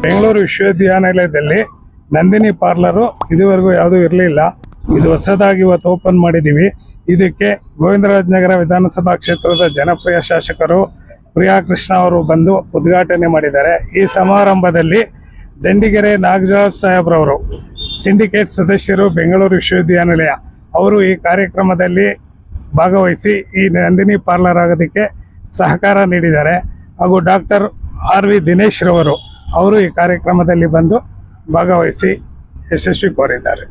ಬೆಂಗಳೂರು ವಿಶ್ವವಿದ್ಯಾನಿಲಯದಲ್ಲಿ ನಂದಿನಿ ಪಾರ್ಲರು ಇದುವರೆಗೂ ಯಾವುದೂ ಇರಲಿಲ್ಲ. ಇದು ಹೊಸದಾಗಿ ಇವತ್ತು ಓಪನ್ ಮಾಡಿದ್ದೀವಿ. ಇದಕ್ಕೆ ಗೋವಿಂದರಾಜನಗರ ವಿಧಾನಸಭಾ ಕ್ಷೇತ್ರದ ಜನಪ್ರಿಯ ಶಾಸಕರು ಪ್ರಿಯಾ ಕೃಷ್ಣ ಅವರು ಬಂದು ಉದ್ಘಾಟನೆ ಮಾಡಿದ್ದಾರೆ. ಈ ಸಮಾರಂಭದಲ್ಲಿ ದಂಡಿಗೆರೆ ನಾಗರಾಜ್ ಸಾಹೇಬ್ರವರು ಸಿಂಡಿಕೇಟ್ ಸದಸ್ಯರು ಬೆಂಗಳೂರು ವಿಶ್ವವಿದ್ಯಾನಿಲಯ ಅವರು ಈ ಕಾರ್ಯಕ್ರಮದಲ್ಲಿ ಭಾಗವಹಿಸಿ ಈ ನಂದಿನಿ ಪಾರ್ಲರ್ ಆಗೋದಕ್ಕೆ ಸಹಕಾರ ನೀಡಿದ್ದಾರೆ. ಹಾಗೂ ಡಾಕ್ಟರ್ RV ದಿನೇಶ್ ರವರು ಅವರು ಈ ಕಾರ್ಯಕ್ರಮದಲ್ಲಿ ಬಂದು ಭಾಗವಹಿಸಿ ಯಶಸ್ವಿ ಕೋರಿದ್ದಾರೆ.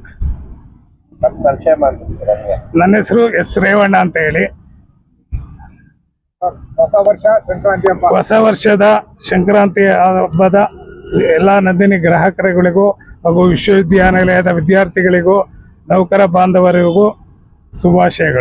ನನ್ನ ಹೆಸರು S ರೇವಣ್ಣ ಅಂತ ಹೇಳಿ. ಹೊಸ ವರ್ಷದ ಸಂಕ್ರಾಂತಿ ಹಬ್ಬದ ಎಲ್ಲ ನಂದಿನಿ ಗ್ರಾಹಕರುಗಳಿಗೂ ಹಾಗೂ ವಿಶ್ವವಿದ್ಯಾನಿಲಯದ ವಿದ್ಯಾರ್ಥಿಗಳಿಗೂ ನೌಕರ ಬಾಂಧವರಿಗೂ ಶುಭಾಶಯಗಳು.